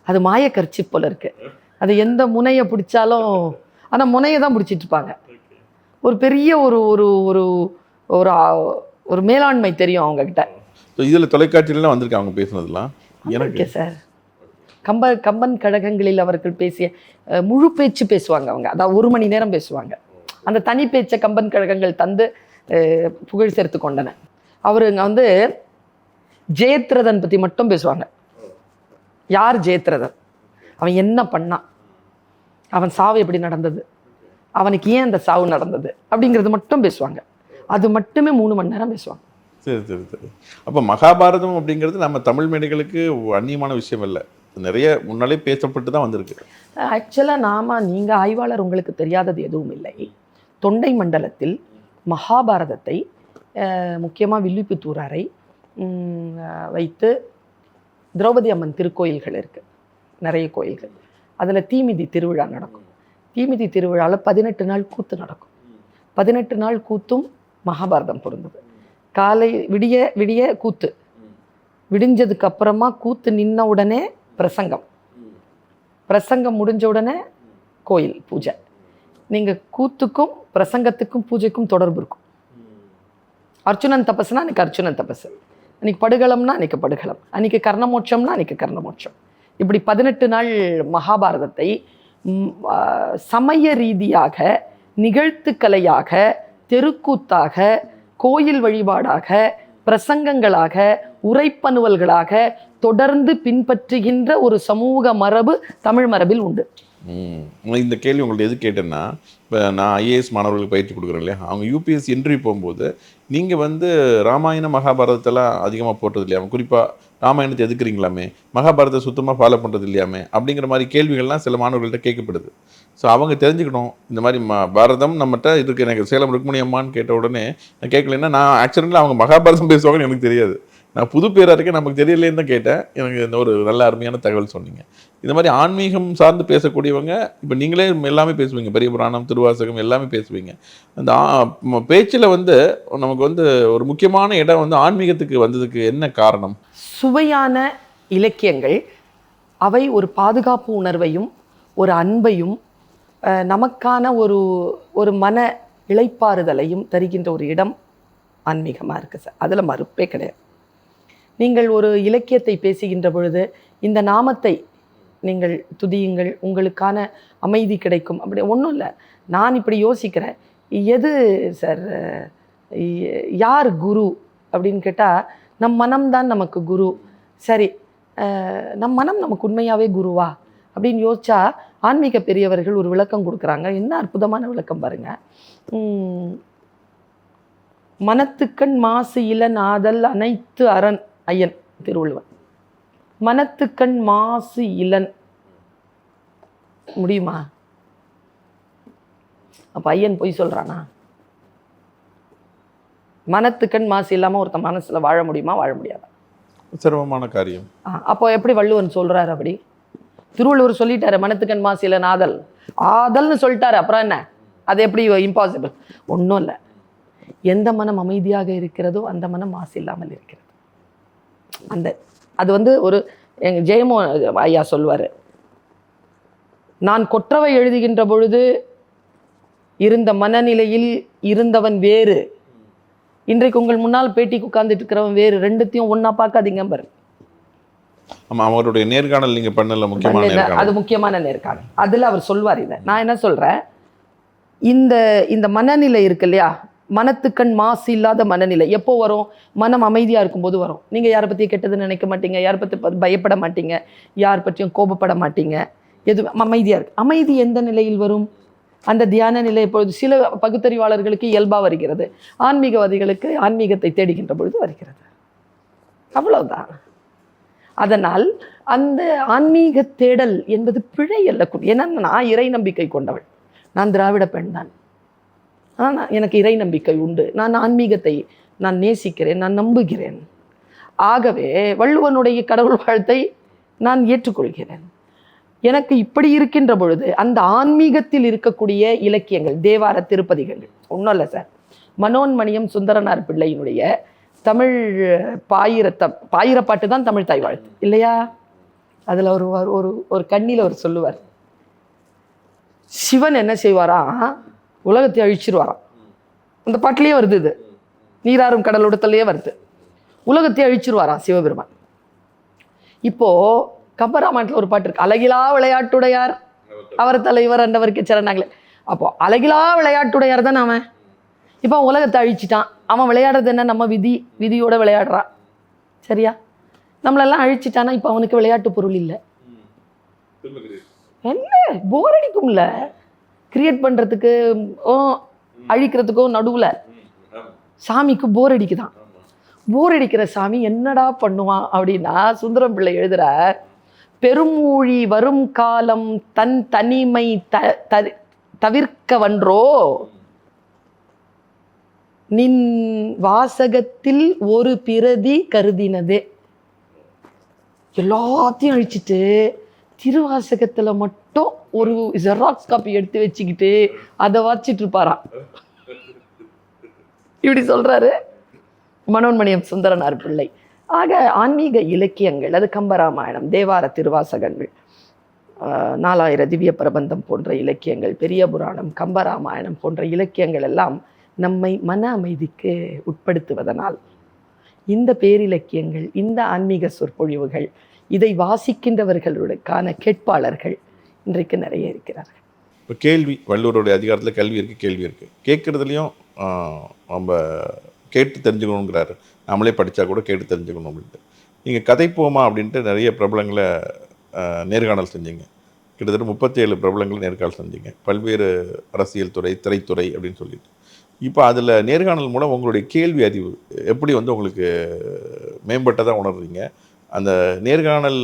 Speaker 1: அது மாய கர்ச்சிப் போல இருக்கு. அது எந்த முனையை பிடிச்சாலும் ஆனால் முனையை தான் பிடிச்சிட்டு இருப்பாங்க. ஒரு பெரிய ஒரு ஒரு ஒரு ஒரு ஒரு மேலாண்மை தெரியும் அவங்கக்கிட்ட.
Speaker 2: இதில் தொலைக்காட்சியிலாம் வந்திருக்கு அவங்க பேசுனதுலாம் எனக்கு
Speaker 1: சார். கம்பன் கழகங்களில் அவர்கள் பேசிய முழு பேச்சு பேசுவாங்க அவங்க. அதாவது 1 மணி நேரம் பேசுவாங்க. அந்த தனி பேச்சை கம்பன் கழகங்கள் தந்து புகழ் சேர்த்து கொண்டன. அவருங்க வந்து ஜெயத்ரதன் பற்றி மட்டும் பேசுவாங்க. யார் ஜெயத்ரதன், அவன் என்ன பண்ணான், அவன் சாவு எப்படி நடந்தது, அவனுக்கு ஏன் அந்த சாவு நடந்தது அப்படிங்கிறது மட்டும் பேசுவாங்க. அது மட்டுமே 3 மணி நேரம் பேசுவாங்க.
Speaker 2: சரி சரி சரி. அப்போ மகாபாரதம் அப்படிங்கிறது நம்ம தமிழ் மேடைகளுக்கு அந்நியமான விஷயம் இல்லை, நிறைய முன்னாலே பேசப்பட்டு தான் வந்திருக்கு.
Speaker 1: ஆக்சுவலாக நீங்கள் ஆய்வாளர், உங்களுக்கு தெரியாதது எதுவும் இல்லை. தொண்டை மண்டலத்தில் மகாபாரதத்தை முக்கியமாக வில்லிபுத்தூர் அறை வைத்து திரௌபதி அம்மன் திருக்கோயில்கள் இருக்குது, நிறைய கோயில்கள். அதில் தீமிதி திருவிழா நடக்கும். தீமிதி திருவிழாவில் 18 நாள் கூத்து நடக்கும். 18 நாள் கூத்தும் மகாபாரதம் பொருந்தது. காலை விடிய விடிய கூத்து, விடிஞ்சதுக்கு அப்புறமா கூத்து நின்ன உடனே பிரசங்கம், பிரசங்கம் முடிஞ்ச உடனே கோயில் பூஜை. நீங்கள் கூத்துக்கும் பிரசங்கத்துக்கும் பூஜைக்கும் தொடர்பு இருக்கும். அர்ச்சுனன் தபஸ்னா அன்றைக்கி அர்ச்சுனன் தபஸ், அன்றைக்கி படுகளம்னா அன்றைக்கி படுகளம், அன்றைக்கி கர்ணமோட்சம்னா அன்றைக்கி கர்ணமோட்சம். இப்படி 18 நாள் மகாபாரதத்தை சமய ரீதியாக, நிகழ்த்துக்கலையாக, தெருக்கூத்தாக, கோயில் வழிபாடாக, பிரசங்கங்களாக, உரைப்பணுவல்களாக தொடர்ந்து பின்பற்றுகின்ற ஒரு சமூக மரபு தமிழ் மரபில் உண்டு.
Speaker 2: இந்த கேள்வி உங்கள்ட்ட எது கேட்டேன்னா, இப்போ நான் ஐஏஎஸ் மாணவர்களுக்கு பயிற்சி கொடுக்குறேன் இல்லையா, அவங்க யூபிஎஸ்சி இன்டர்வியூ போகும்போது நீங்கள் வந்து ராமாயண மகாபாரதத்தெல்லாம் அதிகமாக போட்டது இல்லையாமே, குறிப்பாக ராமாயணத்தை எதுக்குறீங்களாமே, மகாபாரதத்தை சுத்தமாக ஃபாலோ பண்ணுறது இல்லையாமே அப்படிங்கிற மாதிரி கேள்விகள்லாம் சில மாணவர்கள்ட்ட கேட்கப்படுது. ஸோ அவங்க தெரிஞ்சுக்கணும், இந்த மாதிரி பாரதம் நம்மகிட்ட இருக்குது. எனக்கு சேலம் ருக்மணி அம்மான்னு கேட்ட உடனே நான் கேட்கலன்னா, நான் ஆக்சுவலாக அவங்க மகாபாரதம் பேசுவாங்கன்னு எனக்கு தெரியாது, நான் புது பேராக இருக்கேன், நமக்கு தெரியலேன்னு தான் கேட்டேன். எனக்கு இந்த ஒரு நல்ல அருமையான தகவல் சொன்னீங்க. இந்த மாதிரி ஆன்மீகம் சார்ந்து பேசக்கூடியவங்க, இப்போ நீங்களே எல்லாமே பேசுவீங்க, பெரிய புராணம், திருவாசகம் எல்லாமே பேசுவீங்க. அந்த பேச்சில் வந்து நமக்கு வந்து ஒரு முக்கியமான இடம் வந்து ஆன்மீகத்துக்கு வந்ததுக்கு என்ன காரணம்?
Speaker 1: சுவையான இலக்கியங்கள் அவை ஒரு பாதுகாப்பு உணர்வையும் ஒரு அன்பையும் நமக்கான ஒரு மன இளைப்பாறுதலையும் தருகின்ற ஒரு இடம் ஆன்மீகமாக இருக்குது சார். அதில் மறுப்பே கிடையாது. நீங்கள் ஒரு இலக்கியத்தை பேசுகின்ற பொழுது இந்த நாமத்தை நீங்கள் துதியுங்கள், உங்களுக்கான அமைதி கிடைக்கும், அப்படி ஒன்றும் இல்லை. நான் இப்படி யோசிக்கிறேன், எது சார் யார் குரு அப்படின்னு கேட்டால், நம் மனம்தான் நமக்கு குரு. சரி, நம் மனம் நமக்கு உண்மையாகவே குருவா அப்படின்னு யோசிச்சா, ஆன்மீக பெரியவர்கள் ஒரு விளக்கம் கொடுக்குறாங்க. என்ன அற்புதமான விளக்கம் பாருங்கள். மனத்துக்கண் மாசு இளன் ஆதல் அனைத்து அரண் ஐயன் திருவள்ளுவர். மனத்துக்கண் மாசு இளன் முடியுமா? அப்ப ஐயன் பொய் சொல்றானா? மனத்துக்கண் மாசு இல்லாம ஒருத்த மனசுல வாழ முடியுமா? வாழ முடியாதா?
Speaker 2: சிரமமான காரியம்.
Speaker 1: அப்போ எப்படி வள்ளுவன் சொல்றாரு? அப்படி திருவள்ளுவர் சொல்லிட்டாரு, மனத்துக்கண் மாசு இளன் ஆதல், ஆதல்னு சொல்லிட்டாரு. அப்புறம் என்ன, அது எப்படி இம்பாசிபிள்? ஒன்றும் இல்லை. எந்த மனம் அமைதியாக இருக்கிறதோ அந்த மனம் மாசு இல்லாமல் இருக்கிறது. அது வந்து ஒரு எங்கள் ஜெயமோ ஐயா சொல்வார், நான் கொற்றவை எழுதுகின்ற பொழுது இருந்த மனநிலையில் இருந்தவன் வேறு, இன்றைக்கு உங்கள் முன்னால் பேட்டிக்கு உட்கார்ந்துட்டு இருக்கிறவன் வேறு, ரெண்டுத்தையும் ஒன்றா பார்க்காதீங்க பாரு.
Speaker 2: ஆமாம், அவருடைய நேர்காணல் நீங்கள் பண்ணல, முக்கியமான
Speaker 1: அது முக்கியமான நேர்காணல். அதில் அவர் சொல்வார் இதை. நான் என்ன சொல்கிறேன், இந்த மனநிலை இருக்கு இல்லையா, மனத்துக்கண் மாசு இல்லாத மனநிலை எப்போ வரும்? மனம் அமைதியாக இருக்கும்போது வரும். நீங்கள் யாரை பற்றி கெட்டது நினைக்க மாட்டீங்க, யாரை பற்றி பயப்பட மாட்டீங்க, யார் பற்றியும் கோபப்பட மாட்டீங்க, எது அமைதியாக இருக்கு. அமைதி எந்த நிலையில் வரும்? அந்த தியான நிலை இப்பொழுது சில பகுத்தறிவாளர்களுக்கு இயல்பாக வருகிறது, ஆன்மீகவாதிகளுக்கு ஆன்மீகத்தை தேடுகின்ற பொழுது வருகிறது. அவ்வளவுதான். அதனால் அந்த ஆன்மீக தேடல் என்பது பிழை அல்ல. ஏன்னா நான் இறை நம்பிக்கை கொண்டவள், நான் திராவிட பெண் தான். ஆனால் எனக்கு இறை நம்பிக்கை உண்டு, நான் ஆன்மீகத்தை நான் நேசிக்கிறேன், நான் நம்புகிறேன். ஆகவே வள்ளுவனுடைய கடவுள் வாழ்த்தை நான் ஏற்றுக்கொள்கிறேன். எனக்கு இப்படி இருக்கின்ற பொழுது அந்த ஆன்மீகத்தில் இருக்கக்கூடிய இலக்கியங்கள், தேவார திருப்பதிகள் ஒன்றும் இல்லை சார், மனோன்மணியம் சுந்தரனார் பிள்ளையினுடைய தமிழ் பாயிரப்பாட்டு தான் தமிழ் தாய் வாழ்த்து இல்லையா? அதில் ஒரு ஒரு ஒரு கண்ணியில் அவர் சொல்லுவார், சிவன் என்ன செய்வாரா, உலகத்தை அழிச்சிருவாராம். அந்த பாட்டிலேயே வருது, இது நீராறும் கடலோடத்திலேயே வருது, உலகத்தை அழிச்சிருவாராம் சிவபெருமான். இப்போ கம்பராமாயணத்தில் ஒரு பாட்டு இருக்கு, அழகிலா விளையாட்டுடையார் அவர் தலைவர் அண்டவருக்கு சரணாங்களே. அப்போ அழகிலா விளையாட்டுடையார் தான் அவன். இப்போ அவன் உலகத்தை அழிச்சிட்டான். அவன் விளையாடுறது என்ன, நம்ம விதியோட விளையாடுறான். சரியா? நம்மளெல்லாம் அழிச்சிட்டானா இப்போ அவனுக்கு விளையாட்டு பொருள் இல்லை. என்ன போர் அடிக்கும்ல, கிரியேட் பண்ணுறதுக்கு அழிக்கிறதுக்கும் நடுவில் சாமிக்கு போர் அடிக்குதான். போர் அடிக்கிற சாமி என்னடா பண்ணுவான் அப்படின்னா, சுந்தரம் பிள்ளை எழுதுறார், பெருமூழி வரும் காலம் தன் தனிமை தவிர்க்கவன்றோ நின் வாசகத்தில் ஒரு பிரதி கருதினதே. எல்லாத்தையும் அழிச்சிட்டு திருவாசகத்துல மட்டும் ஒரு ஜெராக்ஸ் காப்பி எடுத்து வச்சுக்கிட்டு அதை வாச்சிட்டு இருப்பாராம். இப்படி சொல்றாரு மனோன்மணியம் சுந்தரனார் பிள்ளை. ஆக ஆன்மீக இலக்கியங்கள், அது கம்பராமாயணம், தேவார திருவாசகங்கள், 4000 திவ்ய பிரபந்தம் போன்ற இலக்கியங்கள், பெரிய புராணம், கம்பராமாயணம் போன்ற இலக்கியங்கள் எல்லாம் நம்மை மன அமைதிக்கு உட்படுத்துவதனால் இந்த பேரிலக்கியங்கள், இந்த ஆன்மீக சொற்பொழிவுகள், இதை வாசிக்கின்றவர்களுக்கான கேட்பாளர்கள் இன்றைக்கு நிறைய இருக்கிறார்கள்.
Speaker 2: இப்போ கேள்வி, வள்ளுவருடைய அதிகாரத்தில் கல்வி இருக்குது, கேள்வி இருக்குது. கேட்குறதுலையும் நம்ம கேட்டு தெரிஞ்சுக்கணுங்கிறாரு, நம்மளே படித்தா கூட கேட்டு தெரிஞ்சுக்கணும் அப்படின்ட்டு. நீங்கள் கதை போமா அப்படின்ட்டு நிறைய பிரபலங்களை நேர்காணல் செஞ்சீங்க. கிட்டத்தட்ட 37 பிரபலங்களை நேர்காணல் செஞ்சீங்க, பல்வேறு அரசியல் துறை, திரைத்துறை அப்படின்னு சொல்லிட்டு. இப்போ அதில் நேர்காணல் மூலம் உங்களுடைய கேள்வி அறிவு எப்படி உங்களுக்கு மேம்பட்டதாக உணர்றீங்க? அந்த நேர்காணல்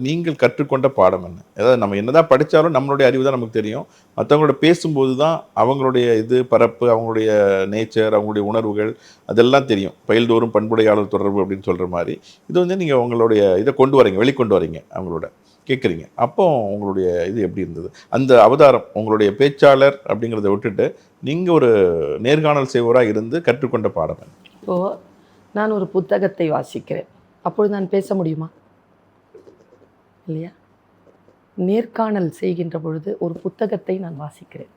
Speaker 2: நீங்கள் கற்றுக்கொண்ட பாடம் என்ன? அதாவது நம்ம என்னதான் படித்தாலும் நம்மளுடைய அறிவு தான் நமக்கு தெரியும். மற்றவங்களோட பேசும்போது தான் அவங்களுடைய இது பரப்பு, அவங்களுடைய நேச்சர், அவங்களுடைய உணர்வுகள் அதெல்லாம் தெரியும். பயில்தோறும் பண்புடையாளர் தொடர்பு அப்படின்னு சொல்கிற மாதிரி இது நீங்கள் உங்களுடைய இதை கொண்டு வரீங்க, வெளிக்கொண்டு வரீங்க, அவங்களோட கேட்குறீங்க. அப்போ உங்களுடைய இது எப்படி இருந்தது? அந்த அவதாரம், உங்களுடைய பேச்சாளர் அப்படிங்கிறத விட்டுட்டு நீங்கள் ஒரு நேர்காணல் செய்வராக இருந்து கற்றுக்கொண்ட பாடம் என்ன?
Speaker 1: இப்போது நான் ஒரு புத்தகத்தை வாசிக்கிறேன், அப்பொழுது நான் பேச முடியுமா? இல்லையா? நேர்காணல் செய்கின்ற பொழுது ஒரு புத்தகத்தை நான் வாசிக்கிறேன்,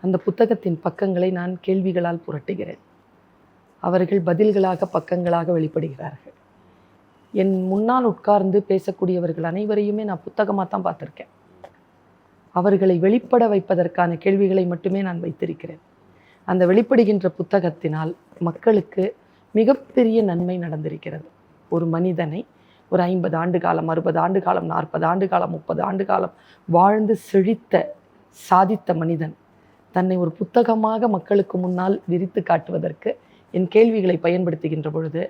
Speaker 1: அந்த புத்தகத்தின் பக்கங்களை நான் கேள்விகளால் புரட்டுகிறேன், அவர்கள் பதில்களாக பக்கங்களாக வெளிப்படுகிறார்கள். என் முன்னால் உட்கார்ந்து பேசக்கூடியவர்கள் அனைவரையுமே நான் புத்தகமாக தான் பார்த்துருக்கேன். அவர்களை வெளிப்பட வைப்பதற்கான கேள்விகளை மட்டுமே நான் வைத்திருக்கிறேன். அந்த வெளிப்படுகின்ற புத்தகத்தினால் மக்களுக்கு மிகப்பெரிய நன்மை நடந்திருக்கிறது. ஒரு மனிதனை ஒரு 50 ஆண்டு காலம், 60 ஆண்டு காலம், 40 ஆண்டு காலம், 30 ஆண்டு காலம் வாழ்ந்து செழித்த சாதித்த மனிதன் தன்னை ஒரு புத்தகமாக மக்களுக்கு முன்னால் விரித்து காட்டுவதற்கு என் கேள்விகளை பயன்படுத்துகின்ற பொழுது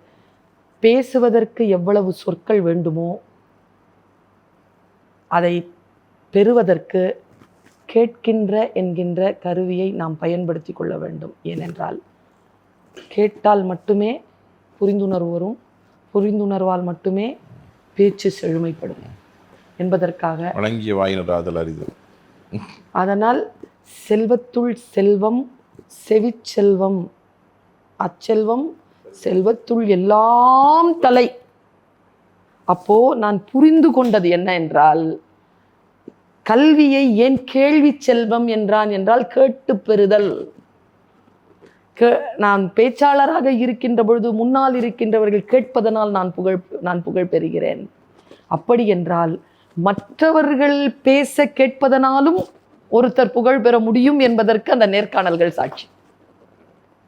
Speaker 1: பேசுவதற்கு எவ்வளவு சொற்கள் வேண்டுமோ அதை பெறுவதற்கு கேட்கின்ற என்கின்ற கருவியை நாம் பயன்படுத்தி கொள்ள வேண்டும். ஏனென்றால் கேட்டால் மட்டுமே புரிந்துணர்வு வரும், புரிந்துணர்வால் மட்டுமே பேச்சு செழுமைப்படும் என்பதற்காக
Speaker 2: வழங்கிய வாயினராதல் அரிது.
Speaker 1: அதனால் செல்வத்துள் செல்வம் செவிச்செல்வம், அச்செல்வம் செல்வத்துள் எல்லாம் தலை. அப்போ நான் புரிந்து கொண்டது என்ன என்றால், கல்வியை ஏன் கேள்வி செல்வம் என்றான் என்றால் கேட்டு பெறுதல். நான் பேச்சாளராக இருக்கின்ற பொழுது முன்னால் இருக்கின்றவர்கள் கேட்பதனால் நான் புகழ் பெறுகிறேன். அப்படி என்றால் மற்றவர்கள் பேச கேட்பதனாலும் ஒருத்தர் புகழ் பெற முடியும் என்பதற்கு அந்த நேர்காணல்கள் சாட்சி.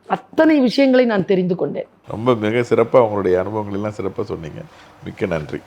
Speaker 1: அத்தனை விஷயங்களை நான் தெரிந்து கொண்டேன்.
Speaker 2: ரொம்ப மிக சிறப்பாக உங்களுடைய அனுபவங்கள் எல்லாம் சிறப்பாக சொன்னீங்க. மிக்க நன்றி.